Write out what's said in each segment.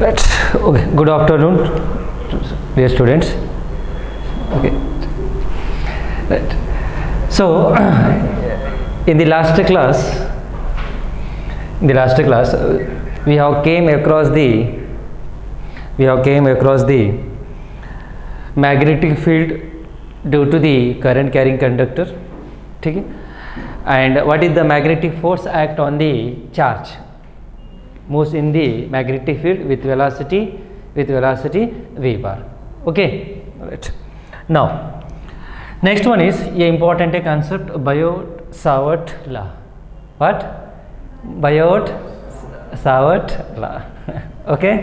Right. Okay. Good afternoon, dear students. Okay. Right. So, in the last class, we have came across the magnetic field due to the current carrying conductor. ठीक है. And what is the magnetic force act on the charge? Moves in the magnetic field with velocity v bar. Okay, right. Now next one is ये important concept, Biot-Savart law. What? Biot-Savart law. Okay,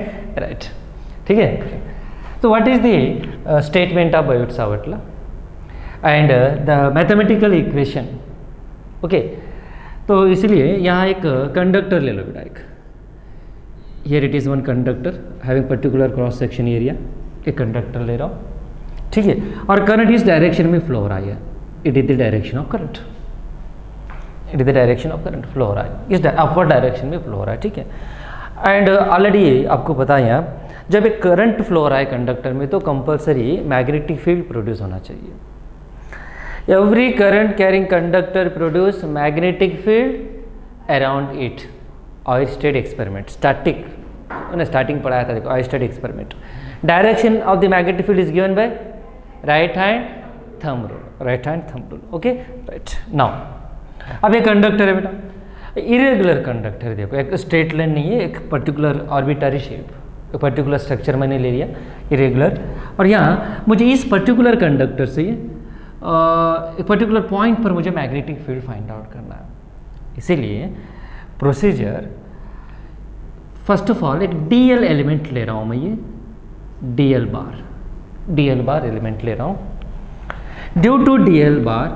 right. ठीक है. So what is the statement of Biot-Savart law and the mathematical equation? Okay, तो इसलिए यहाँ एक conductor ले लो बेटा. एक here it is one conductor having particular cross section area. एक कंडक्टर ले रहा हूँ, ठीक है, और करंट इस डायरेक्शन में फ्लो हो रहा है. It is the direction of current, flow हो रहा है, इस अपवर्ड डायरेक्शन में फ्लो हो रहा है. ठीक है. एंड ऑलरेडी आपको पता है यहाँ जब एक करंट फ्लो हो रहा है कंडक्टर में तो कंपल्सरी मैग्नेटिक फील्ड प्रोड्यूस होना चाहिए. Every current carrying conductor produce magnetic field around it. Oersted experiment, starting पढ़ाया था, देखो Oersted experiment. Direction of the magnetic field is given by right hand thumb rule. Okay, right. Now अब ये conductor है बेटा, irregular conductor है. देखो एक स्ट्रेट लाइन नहीं है, एक पर्टिकुलर ऑर्बिटरी शेप, एक पर्टिकुलर स्ट्रक्चर मैंने ले लिया इरेगुलर. और यहाँ मुझे इस पर्टिकुलर कंडक्टर से एक पर्टिकुलर पॉइंट पर मुझे मैग्नेटिक फील्ड फाइंड आउट करना है. इसीलिए प्रोसीजर, फर्स्ट ऑफ ऑल एक डीएल एलिमेंट ले रहा हूँ मैं, ये डीएल बार एलिमेंट ले रहा हूँ. Due to DL bar,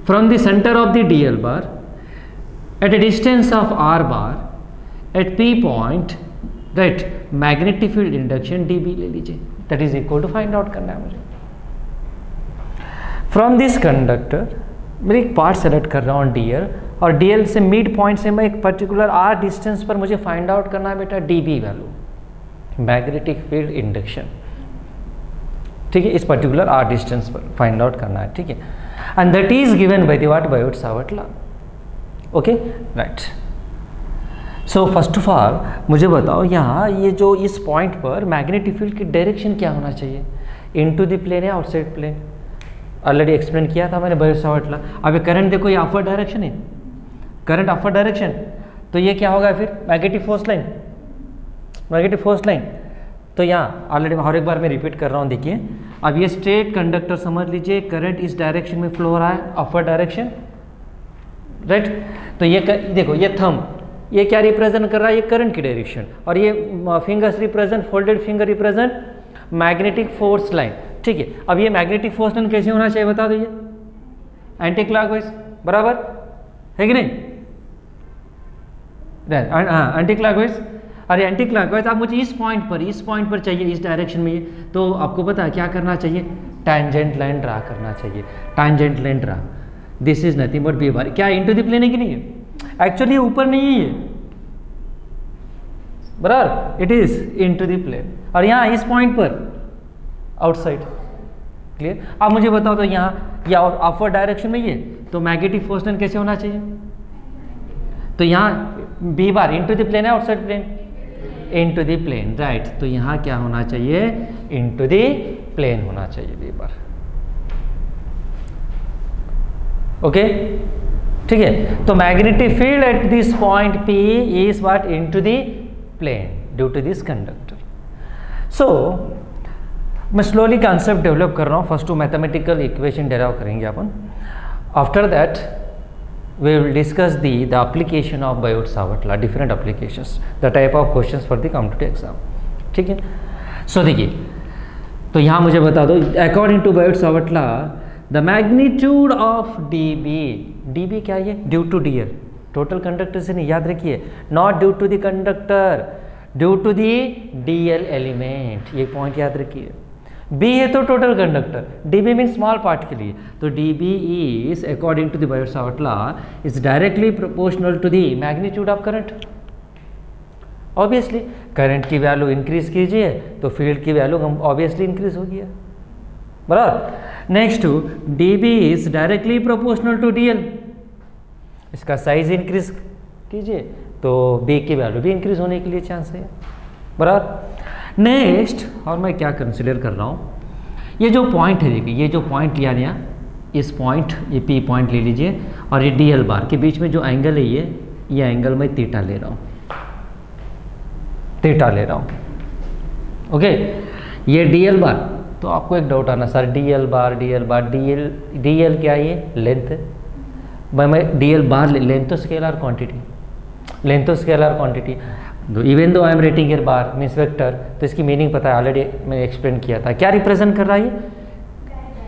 from the center of the DL bar at a distance of R bar at P point, right, magnetic field induction DB ले लीजिए. That is equal to find out करना है मुझे. From this conductor मैं एक part select कर रहा हूँ डीएल, और डीएल से मिड पॉइंट से मैं एक पर्टिकुलर आर डिस्टेंस पर मुझे फाइंड आउट करना है बेटा dB value, magnetic field induction. ठीक है, इस पर्टिकुलर आर डिस्टेंस पर फाइंड आउट करना है. ठीक है, and that is given by the what, Biot Savart law. Okay, right. So first of all मुझे बताओ यहाँ ये जो इस पॉइंट पर मैग्नेटिक फील्ड की डायरेक्शन क्या होना चाहिए, इनटू द प्लेन या आउटसाइड प्लेन. ऑलरेडी एक्सप्लेन किया था मैंने बायोट-सावर्ट लॉ. अब ये करंट देखो, ये अपवर्ड डायरेक्शन है, करंट अपवर्ड डायरेक्शन, तो ये क्या होगा फिर मैग्नेटिक फोर्स लाइन. तो यहाँ ऑलरेडी हर एक बार मैं रिपीट कर रहा हूँ. देखिए अब ये स्ट्रेट कंडक्टर समझ लीजिए, करंट इस डायरेक्शन में फ्लो हो रहा है, अपवर्ड डायरेक्शन, राइट. तो ये देखो, ये थंब, ये क्या रिप्रेजेंट कर रहा है, ये करंट की डायरेक्शन, और ये fingers represent, folded finger represent magnetic force line. ठीक है. अब ये मैग्नेटिक फोर्स लाइन कैसे होना चाहिए बता दो, ये एंटी क्लॉकवाइज, बराबर है कि नहीं. हाँ, एंटी क्लॉकवाइज. अरे एंटी क्लॉकवाइज आप मुझे इस पॉइंट पर चाहिए, इस डायरेक्शन में. तो आपको पता है क्या करना चाहिए, टैंजेंट लाइन ड्रा करना चाहिए. Tangent line draw, this is nothing but B bar. क्या इनटू द प्लेन है कि नहीं है, एक्चुअली ये ऊपर नहीं है ये, बराबर, it is into the plane. और यहाँ इस पॉइंट पर आउटसाइड. क्लियर. अब मुझे बताओ तो यहाँ या अपवर्ड डायरेक्शन में ये, तो मैग्नेटिक फोर्स लाइन कैसे होना चाहिए, तो यहाँ B bar into the plane है, outside plane, into the plane, right. तो यहाँ क्या होना चाहिए, इनटू द प्लेन होना चाहिए बी बार. ओके, ठीक है. तो magnetic field at this point P is what, into the plane due to this conductor. So मैं स्लोली कॉन्सेप्ट डेवलप कर रहा हूँ. First two mathematical equation derive करेंगे अपन. After that we will discuss the application of Biot-Savart law, different applications, the type of questions for the competitive exam. ठीक है. सो देखिए, तो यहाँ मुझे बता दो, according to Biot-Savart law the magnitude of dB क्या है, due to dl, total conductor से नहीं, याद रखिए, not due to the conductor, due to the dl element. ये पॉइंट याद रखिए. बी है तो total conductor, dB mean small part के लिए. तो dB is according to the Biot Savart law is directly proportional to the magnitude of current. Obviously current की value increase कीजिए तो फील्ड की वैल्यू ऑब्वियसली इंक्रीज होगी, बराबर। Next d B is directly proportional to d l, इसका size increase कीजिए तो B की वैल्यू भी इंक्रीज होने के लिए चांस है, बराबर। नेक्स्ट और मैं क्या कंसिडर कर रहा हूँ, ये जो पॉइंट है देखिए, ये जो पॉइंट लिया गया, इस पॉइंट ये पी पॉइंट ले लीजिए और ये डी एल बार के बीच में जो एंगल है ये एंगल मैं थीटा ले रहा हूँ, थीटा ले रहा हूँ, ओके। ये डी एल बार, तो आपको एक डाउट आना सर डी एल बार डी एल क्या है, ये लेंथ है। मैं डी एल बार लेंथ तो स्केलर क्वांटिटी, लेंथ तो scalar quantity, even though I am rating एर बार मीन्स वेक्टर, तो इसकी मीनिंग पता है, ऑलरेडी मैंने एक्सप्लेन किया था। क्या रिप्रेजेंट कर रहा है ये,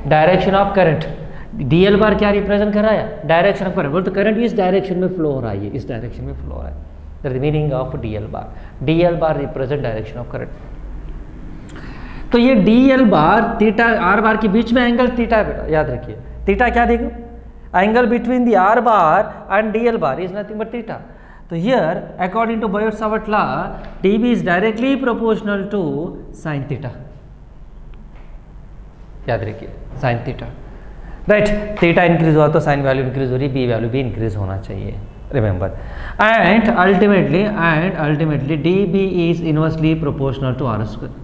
direction of current. D L बार क्या रिप्रेजेंट कर रहा है, डायरेक्शन ऑफ करंट। बोल तो करंट इस डायरेक्शन में फ्लो हो रहा है, इस डायरेक्शन में फ्लो हो रहा है, that is meaning of D L bar. D L bar represent direction of current. तो ये D L bar theta are बार के बीच में एंगल थीटा है बेटा, याद रखिए। थीटा क्या देखो, angle between the R bar and D L bar is nothing but theta. तो here according to Biot Savart law D B is directly proportional to sine theta, याद रखिए sine theta, right. Theta increase हुआ तो sine value increase हो रही, B value भी increase होना चाहिए, remember. And ultimately D B is inversely proportional to R square.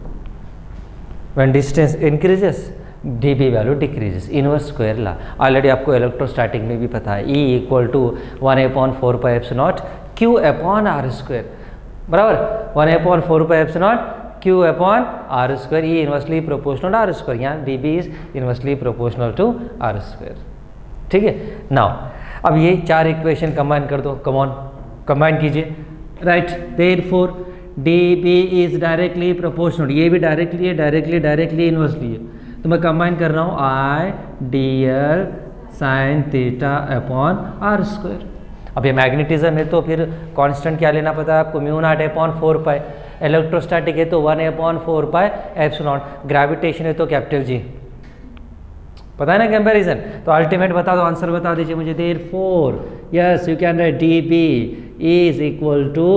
When distance increases D B value decreases, inverse square law already आपको electrostatic में भी पता है, E equal to 1/4πε0 Q upon are square, बराबर। 1/4πε0 Q upon are square, E inversely proportional R square, यहाँ D B is inversely proportional to R square, ठीक है। Now अब ये चार इक्वेशन कंबाइन कर दो, कमॉन कंबाइन कीजिए, right. Therefore d B is directly proportional, ये भी डायरेक्टली है, डायरेक्टली इनवर्सली है, तो मैं कंबाइन कर रहा हूँ I D L sine theta upon are square. अब ये मैग्नेटिज्म है तो फिर कांस्टेंट क्या लेना पता है आपको, म्यू नॉट अपॉन 4π। इलेक्ट्रोस्टैटिक है तो 1/4πε0, ग्रेविटेशन है तो कैपिटल जी, पता है ना कंपैरिजन। तो अल्टीमेट बता दो, आंसर बता दीजिए मुझे। Therefore yes you can write D B is equal to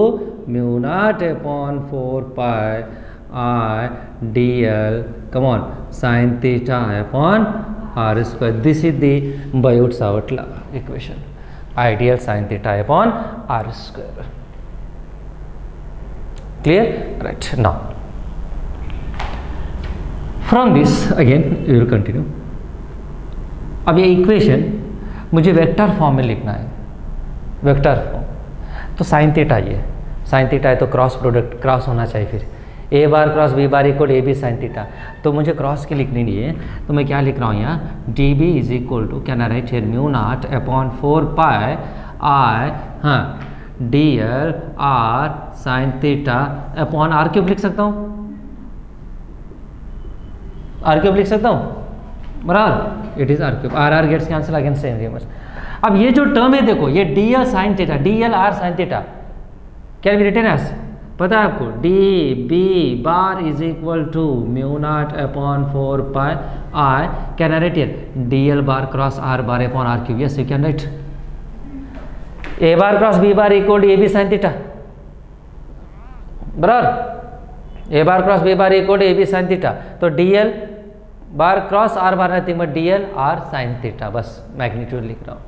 mu naught upon 4π I dl come on sin theta upon r square. This is the Biot-Savart law equation, ideal sin theta upon r square. Clear? Right. Now from this again we will continue. अब ये equation मुझे vector form में लिखना है, vector form. तो sine theta, ये sine theta है तो क्रॉस प्रोडक्ट क्रॉस होना चाहिए, फिर A bar cross B bar equal A B sine theta. तो मुझे क्रॉस की लिखनी नहीं है, तो मैं क्या लिख रहा हूँ यहाँ, D B is equal to can I write here mu naught upon 4π I D L R sine theta upon R cube लिख सकता हूँ, आर क्यूब लिख सकता हूँ, बराबर। It is R cube, R R gets cancel again same reverse. अब ये जो टर्म है देखो, ये D L sine theta, D L R sine theta can be written as, पता है आपको, D B bar is equal to mu naught upon 4π I can I write here D L bar cross R bar upon R cube. Yes you can write A bar cross B bar equal to A B sine theta, बराबर। A bar cross B bar equal to A B sine theta, तो D L bar cross R bar nothing but D L R sine theta, बस magnitude लिख रहा हूँ,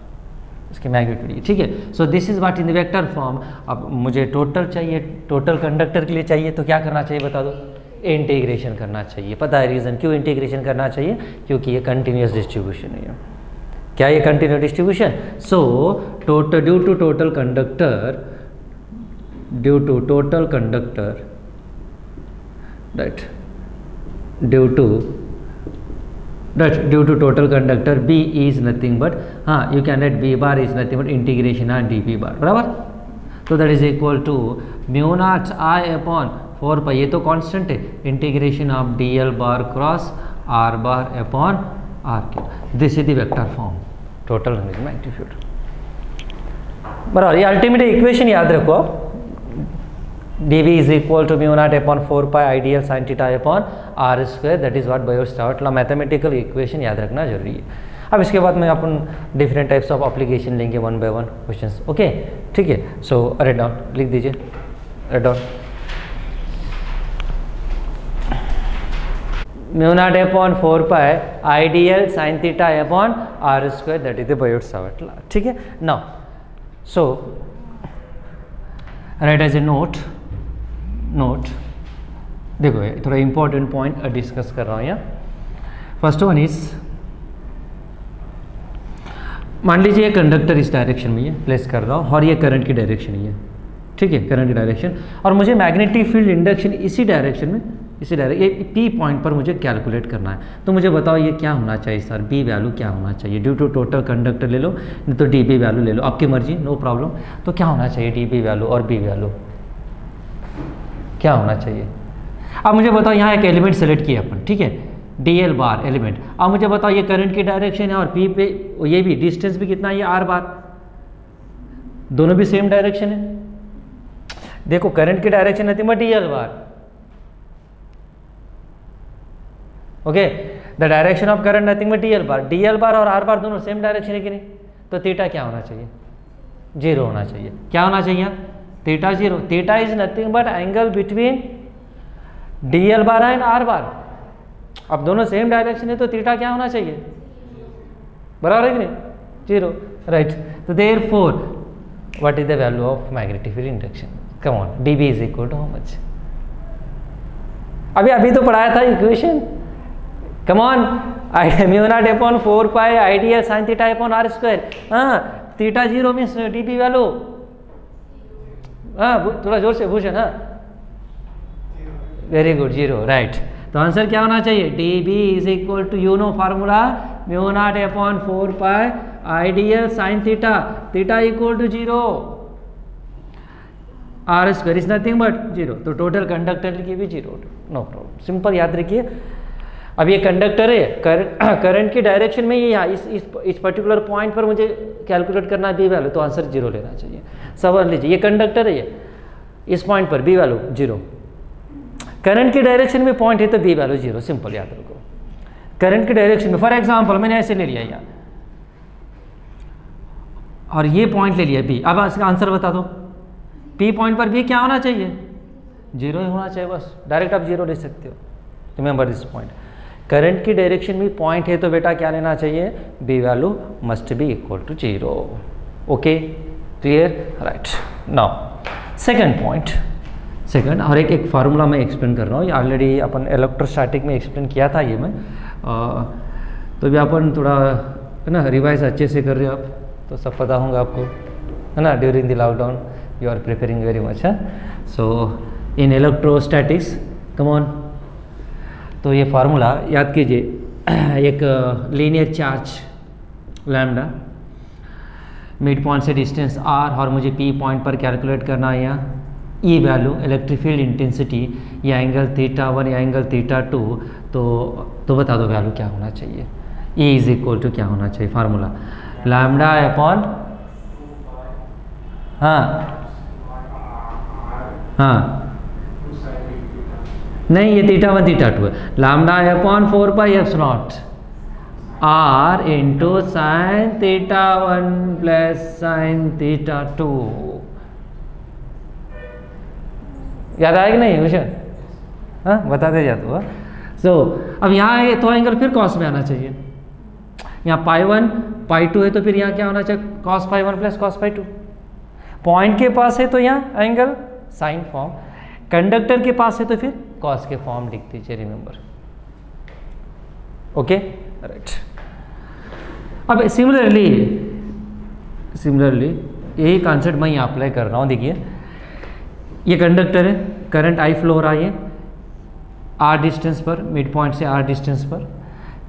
इसकी magnitude, ठीक है। सो this is what in the vector form. अब मुझे टोटल चाहिए, टोटल कंडक्टर के लिए चाहिए, तो क्या करना चाहिए बता दो, इंटीग्रेशन करना चाहिए। पता है रीज़न क्यों इंटीग्रेशन करना चाहिए, क्योंकि ये कंटिन्यूस डिस्ट्रीब्यूशन है। क्या ये continuous distribution? So total due to total conductor right, due to total conductor B is nothing but you can write B bar is nothing but integration on dB bar, बराबर। तो that is equal to mu not I upon 4π, ये तो constant है, integration of dl bar cross r bar upon r cube. This is the vector form, total magnitude, बराबर। ये ultimate equation याद रखो, dV is equal to mu naught upon 4π ideal sine theta upon r square, that is what Biot Savart law. Mathematical equation याद रखना जरूरी है। अब इसके बाद में अपन डिफरेंट टाइप्स ऑफ एप्लीकेशन लेंगे, 1 by 1 क्वेश्चंस, ओके, ठीक है। सो राइट डाउन, लिख दीजिए, write down. Mu naught upon 4 pi I dl sine theta upon are square, that is the Biot Savart law. ठीक है, now so write as a note देखो ये थोड़ा इंपॉर्टेंट पॉइंट डिस्कस कर रहा हूँ यहाँ। फर्स्ट वन इज, मान लीजिए ये कंडक्टर इस डायरेक्शन में ये प्लेस कर रहा हूँ और ये करंट की डायरेक्शन ही है। ठीक है, करंट की डायरेक्शन, और मुझे मैग्नेटिक फील्ड इंडक्शन इसी डायरेक्शन में, ये पी पॉइंट पर मुझे कैलकुलेट करना है। तो मुझे बताओ ये क्या होना चाहिए सर, बी वैल्यू क्या होना चाहिए? ड्यू टू टोटल कंडक्टर ले लो, नहीं तो डी बी वैल्यू ले लो, आपकी मर्जी, नो प्रॉब्लम। तो क्या होना चाहिए डी बी वैल्यू और बी वैल्यू क्या होना चाहिए? अब मुझे बताओ, यहाँ एक एलिमेंट सेलेक्ट किया अपन, ठीक है, डी एल बार एलिमेंट। अब मुझे बताओ ये करंट की डायरेक्शन है और पी पे ये भी डिस्टेंस भी कितना है, ये आर बार, दोनों भी सेम डायरेक्शन है। देखो करंट की direction nothing but D L bar, okay, the direction of current nothing but D L bar. D L बार और आर बार दोनों सेम डायरेक्शन है कि नहीं? तो थीटा क्या होना चाहिए? 0 होना चाहिए। क्या होना चाहिए? Theta 0। Theta is nothing but angle between D L bar and are बार। अब दोनों सेम डायरेक्शन है तो थीटा क्या होना चाहिए? बराबर है कि नहीं? 0, राइट। तो therefore what is the value of magnetic field induction? Come on, dB is equal to how much? अभी तो पढ़ाया था equation, come on, mu naught upon 4 pi I dl sine theta upon are square. हाँ, theta 0 means dB value, हाँ थोड़ा जोर से भूषण, हाँ वेरी गुड, 0, राइट। तो आंसर क्या होना चाहिए? dB is equal to, you know formula, mu naught upon 4 pi I dl sine theta, theta equal to 0, r square is nothing but 0। तो टोटल कंडक्टर की भी 0, नो प्रॉब्लम, सिंपल याद रखिए। अब ये कंडक्टर है, करंट की डायरेक्शन में ये यहाँ इस पर्टिकुलर पॉइंट पर मुझे कैलकुलेट करना है बी वैल्यू, तो आंसर 0 लेना चाहिए। समझ लीजिए, ये कंडक्टर है, ये इस पॉइंट पर बी वैल्यू 0, करंट की डायरेक्शन में पॉइंट है तो बी वैल्यू 0, सिंपल याद रखो। करंट की डायरेक्शन में, फॉर एग्जांपल मैंने ऐसे ले लिया यहाँ और ये पॉइंट ले लिया बी। अब इसका आंसर बता दो, पी पॉइंट पर भी क्या होना चाहिए? 0 ही होना चाहिए, बस डायरेक्ट आप 0 ले सकते हो। रिमेंबर दिस पॉइंट, करंट की डायरेक्शन में पॉइंट है तो बेटा क्या लेना चाहिए? B value must be equal to 0। Okay, clear, right. Now second point, second, और एक फार्मूला मैं एक्सप्लेन कर रहा हूँ, ये ऑलरेडी अपन इलेक्ट्रोस्टैटिक में एक्सप्लेन किया था ये मैं, तो भी अपन थोड़ा है ना रिवाइज अच्छे से कर रहे हो आप, तो सब पता होगा आपको, है ना, during the lockdown you are preparing very much. So in electrostatics, come on, तो ये फार्मूला याद कीजिए, एक linear charge lambda, mid point से डिस्टेंस r, और मुझे p पॉइंट पर कैलकुलेट करना है यहाँ E value, electric field intensity, या एंगल थीटा 1 या एंगल थीटा 2, तो बता दो वैल्यू क्या होना चाहिए? E इज इक्वल टू क्या होना चाहिए? फार्मूला लैम्डा अपॉन, हाँ नहीं, ये थीटा 1 थीटा 2 है, lambda upon 4 pi epsilon r into sine theta 1 plus sine theta 2। याद आएगा नहीं विषय? हाँ, बताते जाते हो। सो अब यहाँ ये तो एंगल फिर कॉस में आना चाहिए, यहाँ पाई 1 पाई 2 है तो फिर यहाँ क्या होना चाहिए? Cos pi 1 plus cos pi 2। Point के पास है तो यहाँ एंगल साइन फॉर्म, कंडक्टर के पास है तो फिर कॉस के फॉर्म लिख दीजिए, रिमेंबर। Okay, right. अब सिमिलरली यही कॉन्सेप्ट मैं यहाँ अप्लाई कर रहा हूँ। देखिए ये कंडक्टर है, करंट आई फ्लो हो रहा है आर डिस्टेंस पर, मिड पॉइंट से आर डिस्टेंस पर,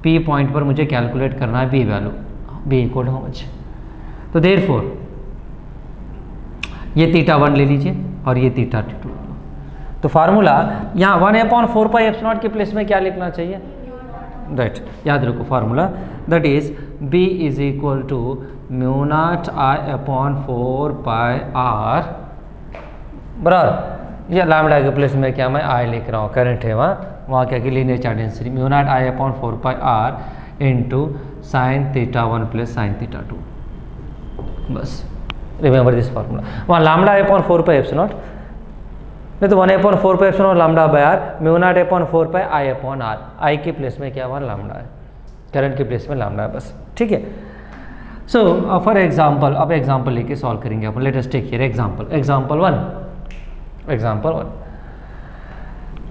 पी पॉइंट पर मुझे कैलकुलेट करना है B value, B equal how much? तो देयरफॉर ये थीटा 1 ले लीजिए और ये थीटा 2। तो फार्मूला यहाँ 1/4 पाई एप्सिलॉन के प्लेस में क्या लिखना चाहिए? राइट, याद रखो formula, that is B is equal to mu naught I upon 4 pi r, बराबर, या लैम्डा के प्लेस में क्या मैं आई लिख रहा हूँ, करंट है वहाँ क्या कि linear charge density, mu naught I upon 4 pi R into sine theta 1 plus sine theta 2, बस रिमेंबर दिस फार्मूला। वहाँ लैम्डा अपॉन 4 पाई एप्सिलॉन, नहीं तो 1/4 pi epsilon lambda by R, mu naught upon 4 pi I upon R. I के place में क्या हुआ, lambda है, current के प्लेस में लैम्डा है बस, ठीक है। सो फॉर एग्जाम्पल, अब एग्जाम्पल लेके सॉल्व करेंगे अपन। Let us take here example 1।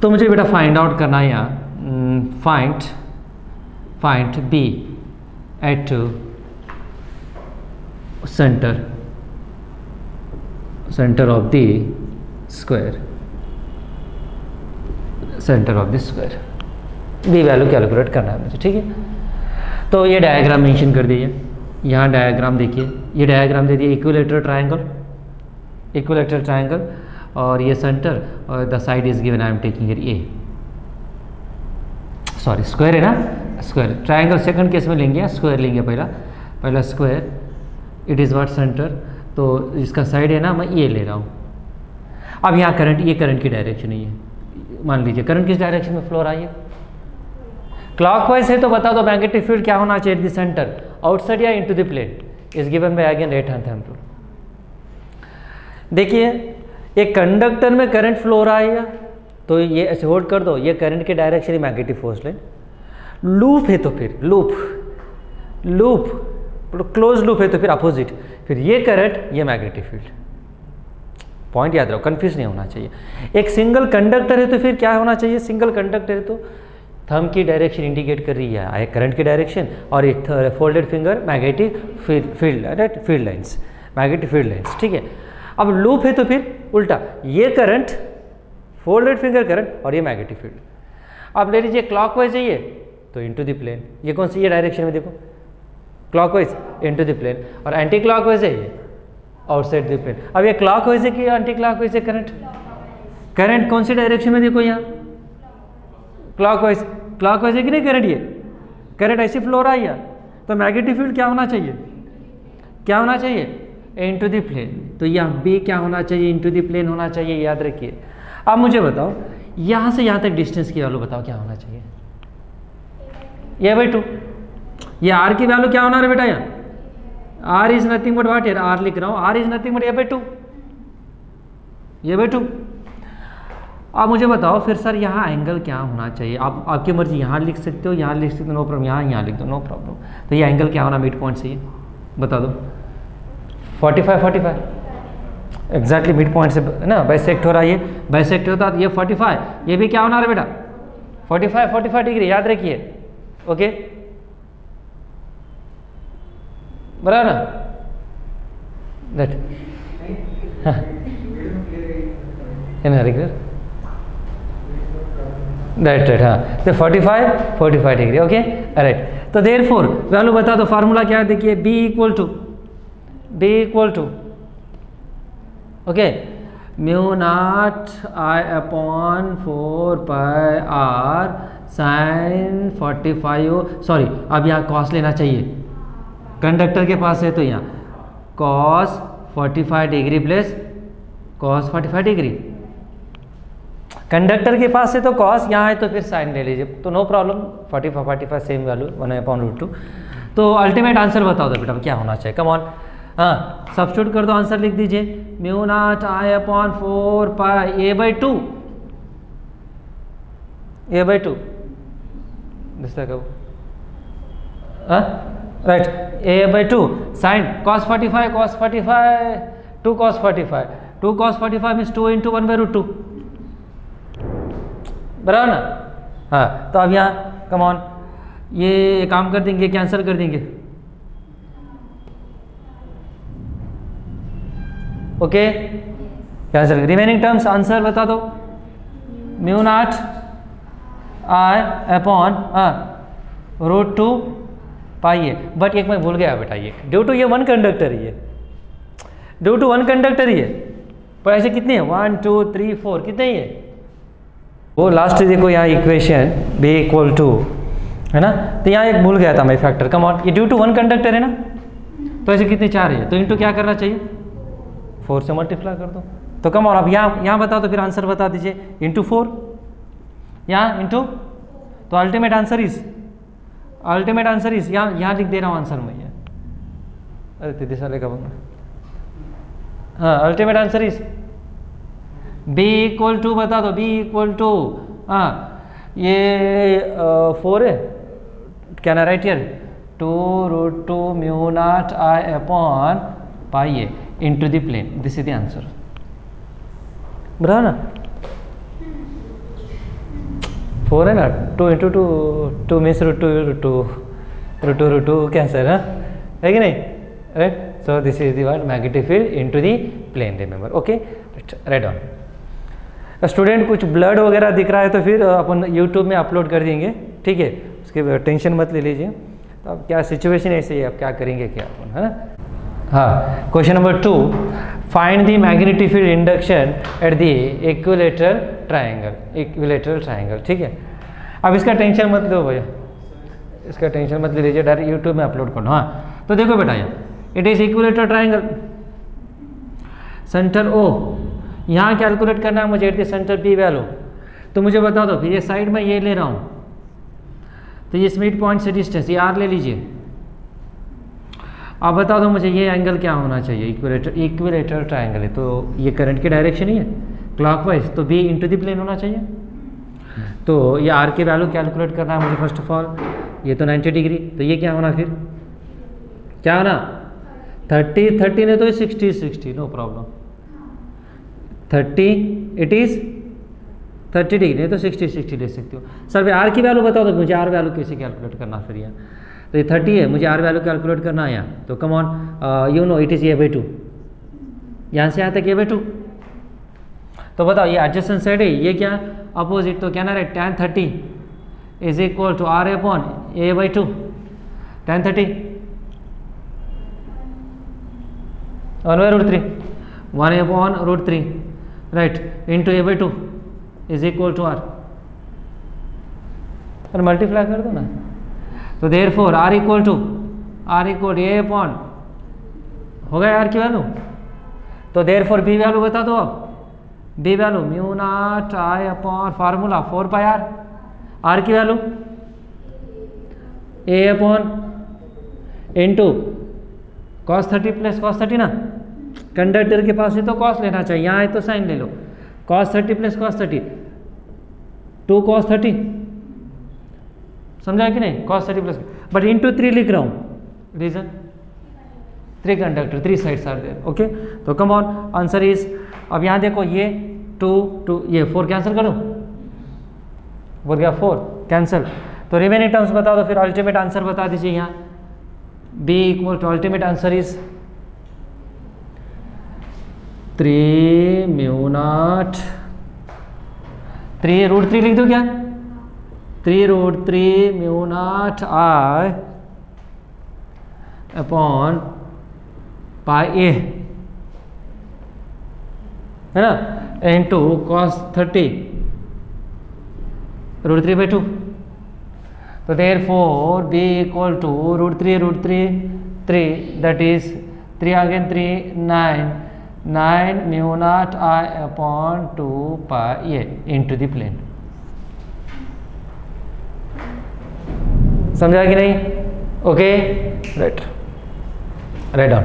तो मुझे बेटा फाइंड आउट करना है यहाँ, find B at centre of the square, B value calculate करना है मुझे, ठीक है। तो ये डायग्राम मेंशन कर दीजिए, यहाँ डायग्राम देखिए, ये डायग्राम दे दिए इक्विलेटरल ट्रायंगल और ये सेंटर और the side is given, I am taking here A, sorry square है ना, स्क्वायर ट्रायंगल सेकंड केस में लेंगे, स्क्वायर लेंगे पहला square, it is what centre, तो इसका साइड है ना, मैं ये ले रहा हूँ। अब यहाँ करंट, ये करंट की डायरेक्शन है, मान लीजिए करंट किस डायरेक्शन में फ्लो रहा है, क्लॉकवाइज है, तो बता दो मैग्नेटिक फील्ड क्या होना चाहिए एट द सेंटर, आउटसाइड या into the plane, is given by again right hand thumb rule. देखिए एक कंडक्टर में करंट फ्लो रहा है, तो ये ऐसे होल्ड कर दो, ये करंट के डायरेक्शन ही मैग्नेटिक फोर्स लाइन, लूप है तो फिर लूप क्लोज लूप है तो फिर अपोजिट, फिर ये करंट, ये मैग्नेटिक फील्ड। पॉइंट याद रखो, कंफ्यूज नहीं होना चाहिए। एक सिंगल कंडक्टर है तो फिर क्या होना चाहिए, सिंगल कंडक्टर है तो थंब की डायरेक्शन इंडिकेट कर रही है करंट की डायरेक्शन, और एक folded finger magnetic field lines, magnetic field lines, ठीक है। अब लूप है तो फिर उल्टा, ये करंट फोल्डेड फिंगर करंट और ये मैग्नेटिक फील्ड। अब ले लीजिए क्लॉकवाइज है ये, तो इनटू द प्लेन, ये कौन सी, ये डायरेक्शन में देखो क्लॉकवाइज इनटू द प्लेन, और एंटी क्लॉकवाइज है ये आउटसाइड द प्लेन। अब ये क्लॉकवाइज है कि एंटी क्लॉकवाइज है, करंट कौन सी डायरेक्शन में देखो, यहाँ क्लॉकवाइज है कि नहीं करंट, ये करंट ऐसे फ्लो रहा है, तो मैग्नेटिक फील्ड क्या होना चाहिए, इनटू द प्लेन, तो यहाँ बी क्या होना चाहिए, इनटू द प्लेन होना चाहिए, याद रखिए। अब मुझे बताओ यहाँ से यहाँ तक डिस्टेंस की वैल्यू बताओ क्या होना चाहिए, ये बाई 2, ये आर की वैल्यू क्या होना है बेटा, यहाँ r is nothing but what, r लिख रहा हूँ, आर इज नथिंग बट ये बाई 2। अब मुझे बताओ फिर सर यहाँ एंगल क्या होना चाहिए, आप आपकी मर्जी, यहाँ लिख सकते हो, यहाँ लिख सकते हो, नो प्रॉब्लम, यहाँ लिख दो, नो प्रॉब्लम। तो ये एंगल क्या होना मिड पॉइंट से, ये बता दो, 45 एग्जैक्टली मिड पॉइंट से ना बाइसेक्ट हो रहा है, ये बाइसेक्ट होता है, ये 45, ये भी क्या होना है बेटा 45 डिग्री, याद रखिए, ओके बराबर ना, दैट राइट हाँ, तो 45 डिग्री, ओके राइट। तो देयरफॉर वैल्यू बता दो, फार्मूला क्या है, देखिए B equal to okay mu naught I upon 4 pi r sine 45, sorry अब यहाँ कॉस लेना चाहिए, कंडक्टर के पास है तो यहाँ cos 45 degree plus cos 45 degree, conductor के पास है तो कॉस, यहाँ है तो फिर साइन ले लीजिए, तो नो प्रॉब्लम, 45 सेम वैल्यू 1/√2। तो अल्टीमेट आंसर बताओ दो बेटा क्या होना चाहिए, कम ऑन, हाँ सब्स्टिट्यूट कर दो, आंसर लिख दीजिए, mu naught I upon 4 pi a/2 right, a/2 sine cos 45 2 cos 45 means 2 × 1/√2 बराबर ना, हाँ। तो अब यहाँ कम ऑन ये काम कर देंगे, कैंसिल कर देंगे, okay cancel, remaining terms answer बता दो, म्यू नॉट आई अपॉन √2 पाई है, बट एक मैं भूल गया बेटा, ये ड्यू टू ये वन कंडक्टर ही है, पर ऐसे कितने हैं 1 2 3 4 कितने ही है, वो लास्ट देखो यहाँ इक्वेशन b इक्वल टू है ना, तो यहाँ एक भूल गया था मैं फैक्टर, कम ऑन ये ड्यू टू वन कंडक्टर है ना, तो ऐसे कितने 4 है, तो इनटू क्या करना चाहिए 4 से मल्टीप्लाई कर दो, तो कम ऑन अब यहाँ बताओ, तो फिर आंसर बता दीजिए, इंटू 4 यहाँ इंटू, तो अल्टीमेट आंसर इज यहाँ लिख दे रहा हूँ आंसर में, ये अरे तीदी साले का बंगा, हाँ ultimate answer is B equal to बता दो, बी इक्वल टू ये 4 है, can I write here 2√2 mu naught I upon pi a into the plane, this is the answer. बराबर ना, 4 है ना, 2 इंटू 2 मीन्स √2 कैंसर है कि नहीं, right. So this is the what magnetic field into the plane, remember, okay, right on. Student कुछ blood वगैरह दिख रहा है तो फिर अपन यूट्यूब में अपलोड कर देंगे, ठीक है, उसके टेंशन मत ले लीजिए। तो अब क्या सिचुएशन ऐसे ही, अब क्या करेंगे क्या अपन, है ना। हाँ, question number 2, find the magnetic field induction at the equilateral triangle, ठीक है। अब इसका टेंशन मत लो भैया, इसका टेंशन मत ले लीजिए, डायरेक्ट यूट्यूब में अपलोड कर लो। हाँ, तो देखो बेटा, यहाँ it is equilateral triangle, centre O, यहाँ कैलकुलेट करना है मुझे at the centre B value. तो मुझे बता दो फिर, ये साइड में ये ले रहा हूँ, तो ये मिड पॉइंट से डिस्टेंस ये आर ले लीजिए। अब बता दो मुझे ये एंगल क्या होना चाहिए, इक्विलेटरल ट्रायंगल है तो ये करंट की डायरेक्शन ही है क्लॉकवाइज, तो बी इंटू द प्लेन होना चाहिए। तो ये आर की वैल्यू कैलकुलेट करना है मुझे फर्स्ट ऑफ ऑल, ये तो 90 डिग्री, तो ये क्या होना, फिर क्या होना 30 ने तो 60, no problem, 30 it is 30 degree, नहीं तो 60 ले सकते हो। सर आर की वैल्यू बताओ, तो मुझे आर वैल्यू कैसे कैलकुलेट करना फिर यहाँ, तो ये 30 है, मुझे आर वैल्यू कैलकुलेट करना है यहाँ, तो come on, you know it is a/2, यहाँ से यहाँ तक a/2। तो बताओ ये एडजेसेंट साइड है, ये क्या अपोजिट, तो क्या ना right tan 30 is equal to r upon a/2, tan 30 1/√3, 1/√3 right into a/2 is equal to r, और मल्टीप्लाई कर दो ना। तो therefore r equal to a upon हो गया r की वैल्यू, तो देयरफॉर b वैल्यू बता दो। अब b value mu naught i upon formula 4πr, r की value a upon into cos 30 plus cos 30 ना, कंडक्टर के पास है तो cos लेना चाहिए, यहाँ है तो साइन ले लो, cos 30 प्लस cos 30 2 cos 30, समझा कि नहीं, cos 30 प्लस, बट इंटू 3 लिख रहा हूँ, reason 3 conductor 3 sides are there, okay. तो कम ऑन आंसर इज, अब यहाँ देखो ये 2 ये 4 कैंसिल करो, बोल गया 4 कैंसिल, तो रिमेनिंग टर्म्स बता दो, फिर अल्टीमेट आंसर बता दीजिए। यहाँ b equal to ultimate answer is 3 mu not 3√3 लिख दो क्या, 3√3 म्यू not i upon pi a, है ना, इंटू cos 30 √3/2। तो therefore b equal to √3 that is 3 again 3 9 mu not i upon 2 pi a into the plane. समझा कि नहीं, ओके, राइट ऑन।